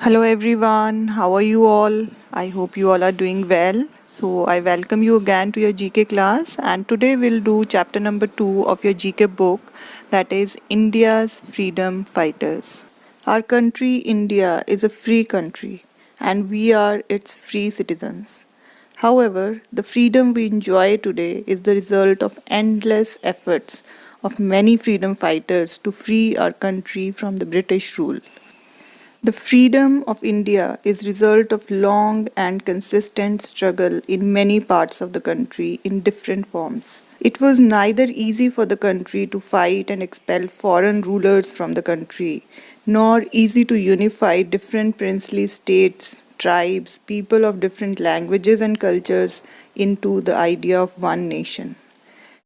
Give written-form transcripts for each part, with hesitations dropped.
Hello everyone, how are you all? I hope you all are doing well. So, I welcome you again to your GK class, and today we'll do chapter number 2 of your GK book, that is India's Freedom Fighters. Our country, India, is a free country and we are its free citizens. However, the freedom we enjoy today is the result of endless efforts of many freedom fighters to free our country from the British rule. The freedom of India is result of long and consistent struggle in many parts of the country in different forms. It was neither easy for the country to fight and expel foreign rulers from the country, nor easy to unify different princely states, tribes, people of different languages and cultures into the idea of one nation.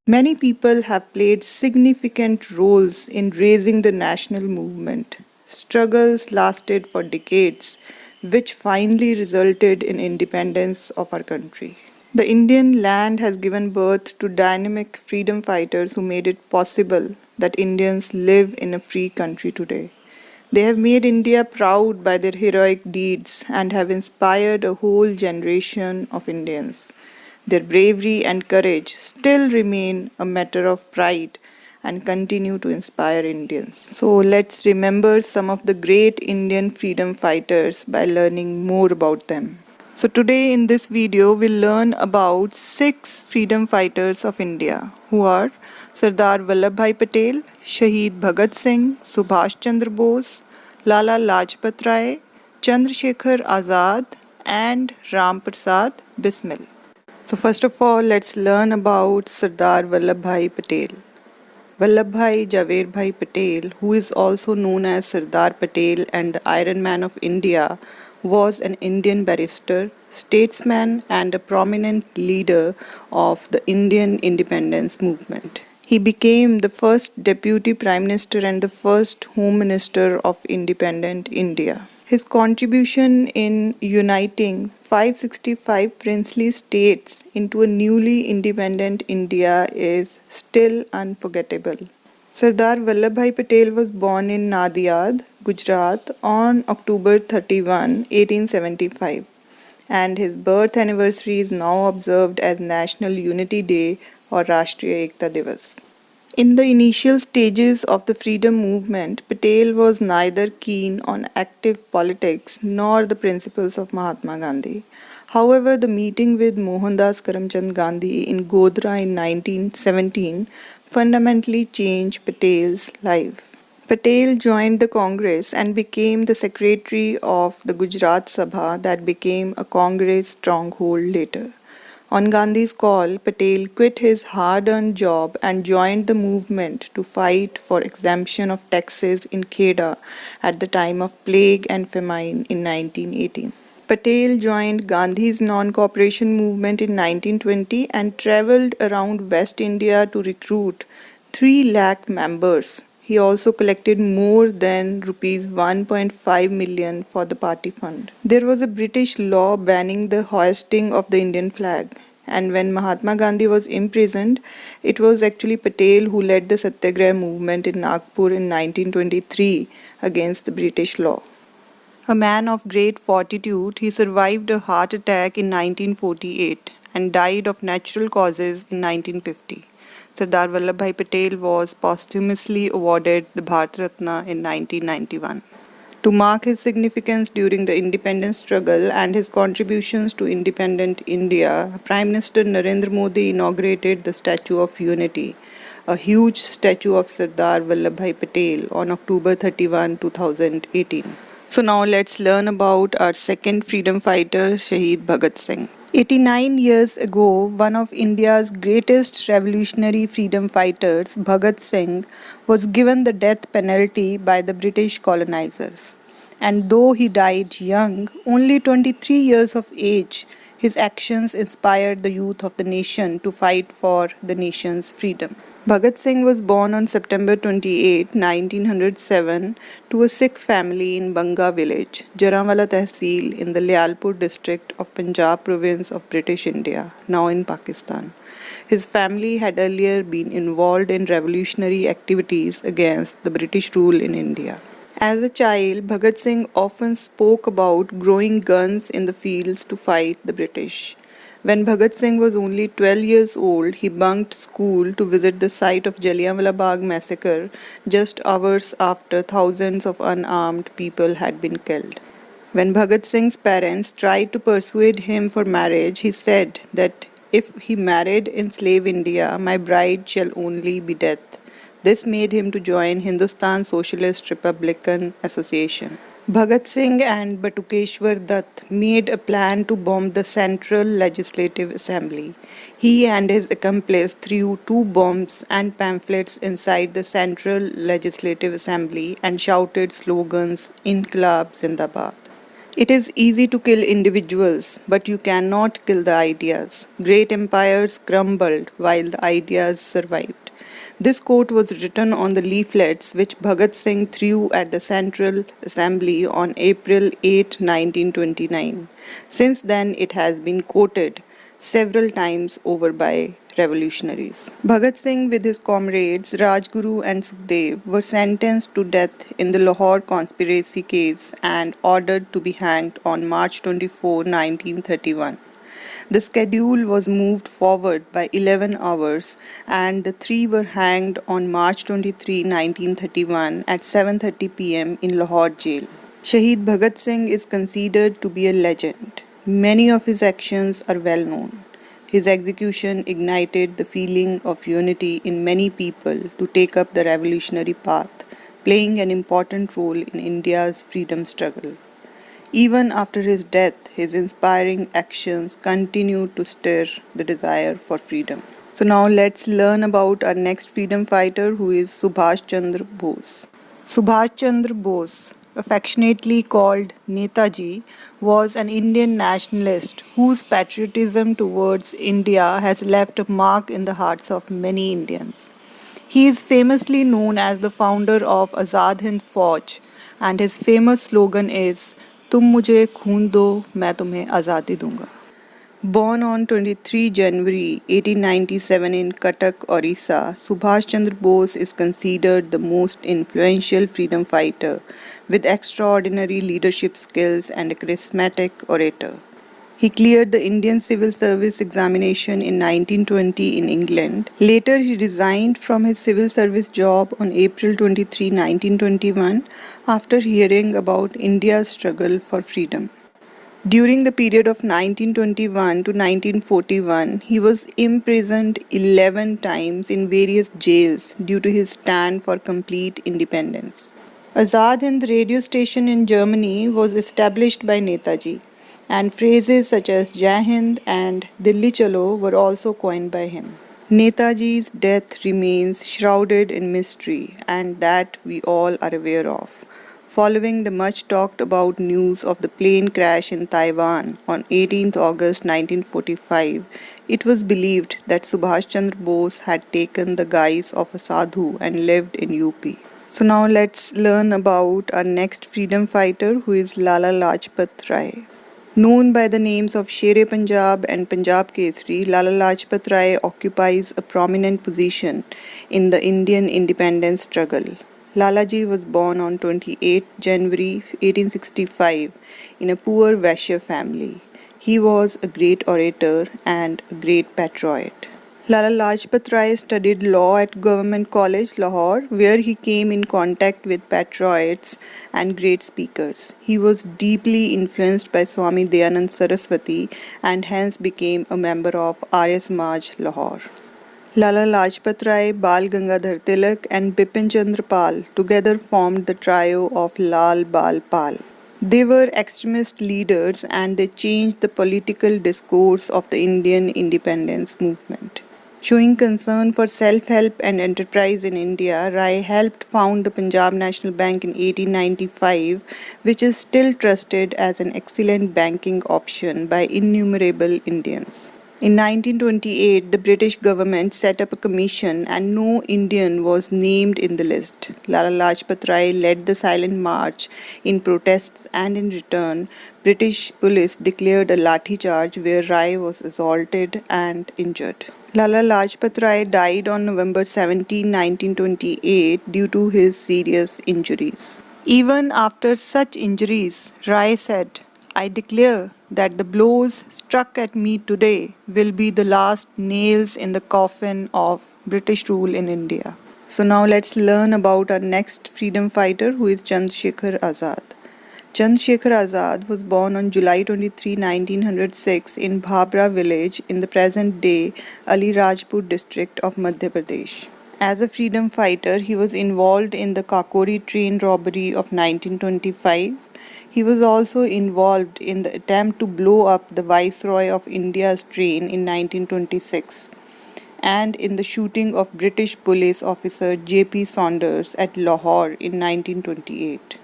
Many people have played significant roles in raising the national movement. Struggles lasted for decades, which finally resulted in independence of our country. The Indian land has given birth to dynamic freedom fighters who made it possible that Indians live in a free country today. They have made India proud by their heroic deeds and have inspired a whole generation of Indians. Their bravery and courage still remain a matter of pride and continue to inspire Indians. So let's remember some of the great Indian freedom fighters by learning more about them. So today in this video we'll learn about 6 freedom fighters of India who are Sardar Vallabhbhai Patel, Shaheed Bhagat Singh, Subhash Chandra Bose, Lala Lajpat Rai, Chandrasekhar Azad and Ram Prasad Bismil. So first of all, let's learn about Sardar Vallabhbhai Patel. Vallabhbhai Jhaverbhai Patel, who is also known as Sardar Patel and the Iron Man of India, was an Indian barrister, statesman and a prominent leader of the Indian independence movement. He became the first deputy prime minister and the first home minister of independent India. His contribution in uniting 565 princely states into a newly independent India is still unforgettable. Sardar Vallabhbhai Patel was born in Nadiad, Gujarat on October 31, 1875, and his birth anniversary is now observed as National Unity Day or Rashtriya Ekta Divas. In the initial stages of the freedom movement, Patel was neither keen on active politics nor the principles of Mahatma Gandhi. However, the meeting with Mohandas Karamchand Gandhi in Godhra in 1917 fundamentally changed Patel's life. Patel joined the Congress and became the secretary of the Gujarat Sabha that became a Congress stronghold later. On Gandhi's call, Patel quit his hard-earned job and joined the movement to fight for exemption of taxes in Kheda at the time of plague and famine in 1918. Patel joined Gandhi's non-cooperation movement in 1920 and travelled around West India to recruit 3 lakh members. He also collected more than rupees 1.5 million for the party fund. There was a British law banning the hoisting of the Indian flag, and when Mahatma Gandhi was imprisoned, it was actually Patel who led the Satyagraha movement in Nagpur in 1923 against the British law. A man of great fortitude, he survived a heart attack in 1948 and died of natural causes in 1950. Sardar Vallabhbhai Patel was posthumously awarded the Bharat Ratna in 1991. To mark his significance during the independence struggle and his contributions to independent India, Prime Minister Narendra Modi inaugurated the Statue of Unity, a huge statue of Sardar Vallabhbhai Patel on October 31, 2018. So now let's learn about our second freedom fighter, Shaheed Bhagat Singh. 89 years ago, one of India's greatest revolutionary freedom fighters, Bhagat Singh, was given the death penalty by the British colonizers. And though he died young, only 23 years of age, his actions inspired the youth of the nation to fight for the nation's freedom. Bhagat Singh was born on September 28, 1907, to a Sikh family in Banga village, Jaranwala Tehsil in the Lyalpur district of Punjab province of British India, now in Pakistan. His family had earlier been involved in revolutionary activities against the British rule in India. As a child, Bhagat Singh often spoke about growing guns in the fields to fight the British. When Bhagat Singh was only 12 years old, he bunked school to visit the site of Jallianwala Bagh massacre just hours after thousands of unarmed people had been killed. When Bhagat Singh's parents tried to persuade him for marriage, he said that if he married in slave India, my bride shall only be death. This made him to join Hindustan Socialist Republican Association. Bhagat Singh and Batukeshwar Dutt made a plan to bomb the Central Legislative Assembly. He and his accomplice threw two bombs and pamphlets inside the Central Legislative Assembly and shouted slogans Inqilab Zindabad. It is easy to kill individuals, but you cannot kill the ideas. Great empires crumbled while the ideas survived. This quote was written on the leaflets which Bhagat Singh threw at the Central Assembly on April 8, 1929. Since then, it has been quoted several times over by revolutionaries. Bhagat Singh with his comrades Rajguru and Sukhdev were sentenced to death in the Lahore conspiracy case and ordered to be hanged on March 24, 1931. The schedule was moved forward by 11 hours and the three were hanged on March 23, 1931 at 7:30 p.m. in Lahore jail. Shaheed Bhagat Singh is considered to be a legend. Many of his actions are well known. His execution ignited the feeling of unity in many people to take up the revolutionary path, playing an important role in India's freedom struggle. Even after his death, his inspiring actions continued to stir the desire for freedom. So now let's learn about our next freedom fighter who is Subhash Chandra Bose. Subhash Chandra Bose, affectionately called Netaji, was an Indian nationalist whose patriotism towards India has left a mark in the hearts of many Indians. He is famously known as the founder of Azad Hind Fauj, and his famous slogan is तुम मुझे खून दो मैं तुम्हें आज़ादी दूंगा. Born on 23 January 1897 in Cuttack, Orissa, Subhash Chandra Bose is considered the most influential freedom fighter with extraordinary leadership skills and a charismatic orator. He cleared the Indian Civil Service examination in 1920 in England. Later, he resigned from his civil service job on April 23, 1921, after hearing about India's struggle for freedom. During the period of 1921 to 1941, he was imprisoned 11 times in various jails due to his stand for complete independence. Azad Hind radio station in Germany was established by Netaji, and phrases such as Jai Hind and Dilli Chalo were also coined by him. Netaji's death remains shrouded in mystery, and that we all are aware of. Following the much talked about news of the plane crash in Taiwan on 18th August 1945, it was believed that Subhash Chandra Bose had taken the guise of a sadhu and lived in UP. So now let's learn about our next freedom fighter who is Lala Lajpat Rai. Known by the names of Sher-e Punjab and Punjab Kesari, Lala Lajpat Rai occupies a prominent position in the Indian independence struggle. Lalaji was born on 28 January 1865 in a poor Vaishya family. He was a great orator and a great patriot. Lala Lajpat Rai studied law at Government College, Lahore, where he came in contact with patriots and great speakers. He was deeply influenced by Swami Dayanand Saraswati and hence became a member of Arya Samaj, Lahore. Lala Lajpat Rai, Bal Gangadhar Tilak and Bipin Chandra Pal together formed the trio of Lal Bal Pal. They were extremist leaders and they changed the political discourse of the Indian independence movement. Showing concern for self-help and enterprise in India, Rai helped found the Punjab National Bank in 1895, which is still trusted as an excellent banking option by innumerable Indians. In 1928, the British government set up a commission and no Indian was named in the list. Lala Lajpat Rai led the silent march in protests and in return, British police declared a lathi charge where Rai was assaulted and injured. Lala Lajpat Rai died on November 17, 1928 due to his serious injuries. Even after such injuries, Rai said, I declare that the blows struck at me today will be the last nails in the coffin of British rule in India. So now let's learn about our next freedom fighter who is Chandrasekhar Azad. Chandrasekhar Azad was born on July 23, 1906 in Bhabra village in the present-day Alirajpur district of Madhya Pradesh. As a freedom fighter, he was involved in the Kakori train robbery of 1925. He was also involved in the attempt to blow up the Viceroy of India's train in 1926 and in the shooting of British police officer J.P. Saunders at Lahore in 1928.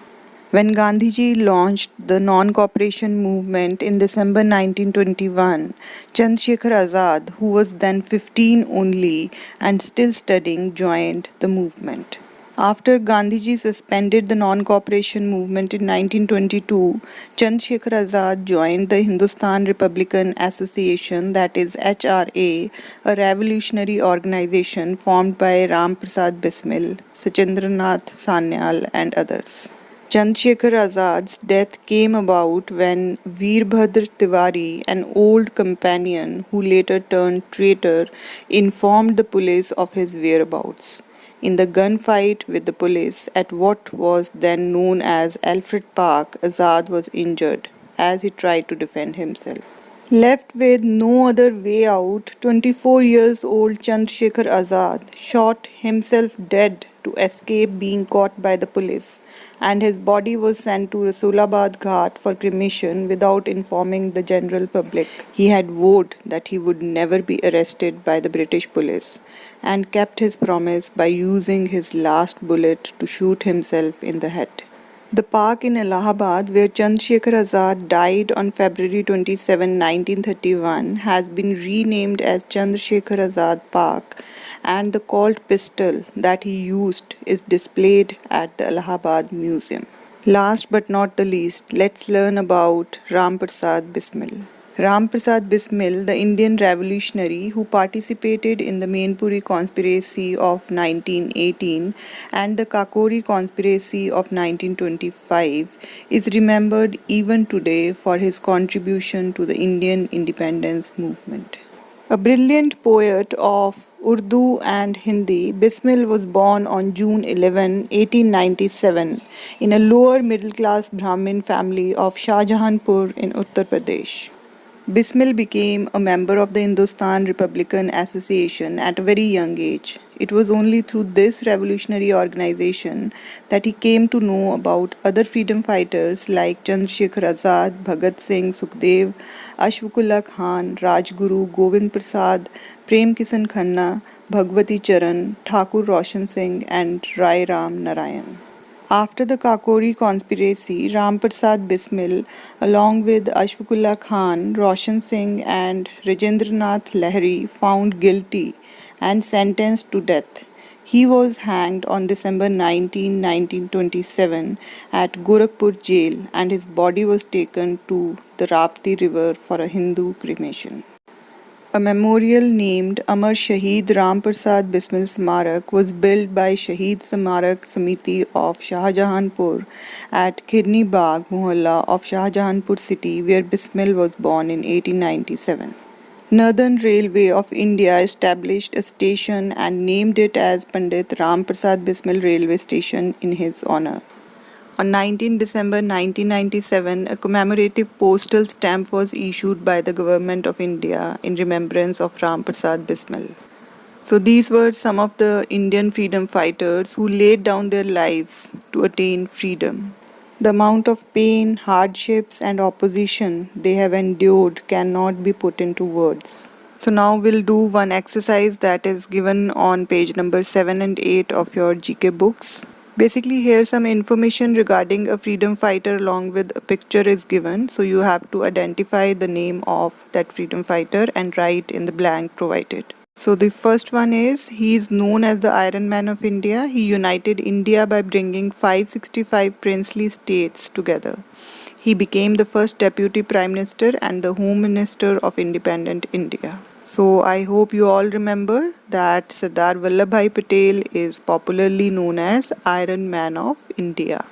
When Gandhiji launched the non-cooperation movement in December 1921, Chandrasekhar Azad, who was then 15 only and still studying, joined the movement. After Gandhiji suspended the non-cooperation movement in 1922, Chandrasekhar Azad joined the Hindustan Republican Association, that is HRA, a revolutionary organization formed by Ram Prasad Bismil, Sachindranath Sanyal and others. Chandrasekhar Azad's death came about when Veerbhadra Tiwari, an old companion who later turned traitor, informed the police of his whereabouts. In the gunfight with the police at what was then known as Alfred Park, Azad was injured as he tried to defend himself. Left with no other way out, 24 years old Chandrasekhar Azad shot himself dead to escape being caught by the police, and his body was sent to Rasulabad Ghat for cremation without informing the general public. He had vowed that he would never be arrested by the British police and kept his promise by using his last bullet to shoot himself in the head. The park in Allahabad, where Chandrasekhar Azad died on February 27, 1931, has been renamed as Chandrasekhar Azad Park, and the Colt pistol that he used is displayed at the Allahabad Museum. Last but not the least, let's learn about Ram Prasad Bismil. Ram Prasad Bismil, the Indian revolutionary who participated in the Mainpuri conspiracy of 1918 and the Kakori conspiracy of 1925, is remembered even today for his contribution to the Indian independence movement. A brilliant poet of Urdu and Hindi, Bismil was born on June 11, 1897, in a lower middle class Brahmin family of Shahjahanpur in Uttar Pradesh. Bismil became a member of the Hindustan Republican Association at a very young age. It was only through this revolutionary organization that he came to know about other freedom fighters like Chandrasekhar Azad, Bhagat Singh, Sukhdev, Ashfaqullah Khan, Rajguru, Govind Prasad, Prem Kisan Khanna, Bhagwati Charan, Thakur Roshan Singh and Rai Ram Narayan. After the Kakori conspiracy, Ram Prasad Bismil, along with Ashfaqullah Khan, Roshan Singh and Rajendranath Lahiri, found guilty and sentenced to death. He was hanged on December 19, 1927 at Gorakhpur jail, and his body was taken to the Rapti river for a Hindu cremation. A memorial named Amar Shaheed Ram Prasad Bismil Smarak was built by Shaheed Smarak Samiti of Shahjahanpur at Khirni Bagh Mohalla of Shahjahanpur city, where Bismil was born in 1897. Northern Railway of India established a station and named it as Pandit Ram Prasad Bismil Railway Station in his honor. On 19 December 1997, a commemorative postal stamp was issued by the Government of India in remembrance of Ram Prasad Bismil. So these were some of the Indian freedom fighters who laid down their lives to attain freedom. The amount of pain, hardships and opposition they have endured cannot be put into words. So now we'll do one exercise that is given on page number 7 and 8 of your GK books. Basically, here some information regarding a freedom fighter along with a picture is given. So you have to identify the name of that freedom fighter and write in the blank provided. So the first one is, he is known as the Iron Man of India. He united India by bringing 565 princely states together. He became the first deputy prime minister and the home minister of independent India. So I hope you all remember that Sardar Vallabhbhai Patel is popularly known as Iron Man of India.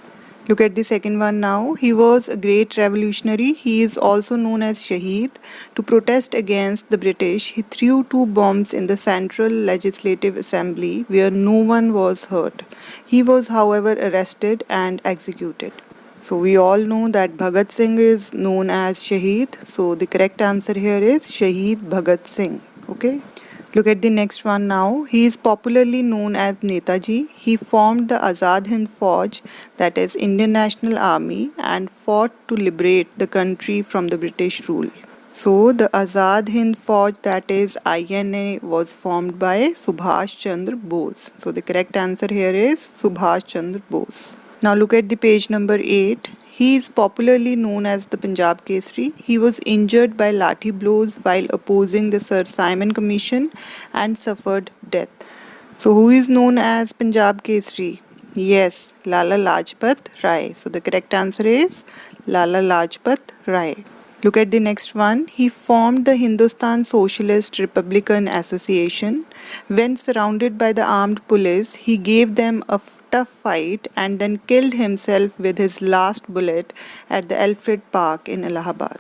Look at the second one now. He was a great revolutionary. He is also known as Shaheed. To protest against the British, he threw 2 bombs in the Central Legislative Assembly where no one was hurt. He was, however, arrested and executed. So we all know that Bhagat Singh is known as Shaheed. So the correct answer here is Shaheed Bhagat Singh. Okay. Look at the next one now. He is popularly known as Netaji. He formed the Azad Hind Fauj, that is Indian National Army, and fought to liberate the country from the British rule. So the Azad Hind Fauj, that is INA, was formed by Subhash Chandra Bose. So the correct answer here is Subhash Chandra Bose. Now look at the page number 8. He is popularly known as the Punjab Kesari. He was injured by lathi blows while opposing the Sir Simon Commission and suffered death. So who is known as Punjab Kesari? Yes, Lala Lajpat Rai. So the correct answer is Lala Lajpat Rai. Look at the next one. He formed the Hindustan Socialist Republican Association. When surrounded by the armed police, he gave them a tough fight and then killed himself with his last bullet at the Alfred Park in Allahabad.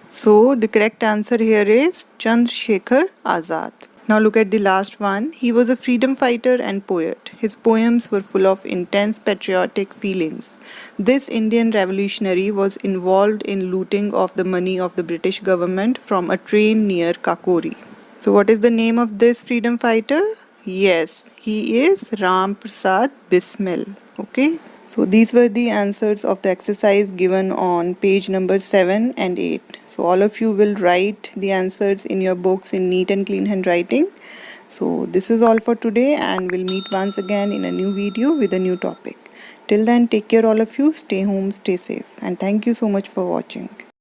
So the correct answer here is Chandrasekhar Azad. Now look at the last one. He was a freedom fighter and poet. His poems were full of intense patriotic feelings. This Indian revolutionary was involved in looting of the money of the British government from a train near Kakori. So what is the name of this freedom fighter? Yes, he is Ram Prasad Bismil. Okay. So these were the answers of the exercise given on page number 7 and 8. So all of you will write the answers in your books in neat and clean handwriting. So this is all for today, and we'll meet once again in a new video with a new topic. Till then, take care all of you, stay home, stay safe, and thank you so much for watching.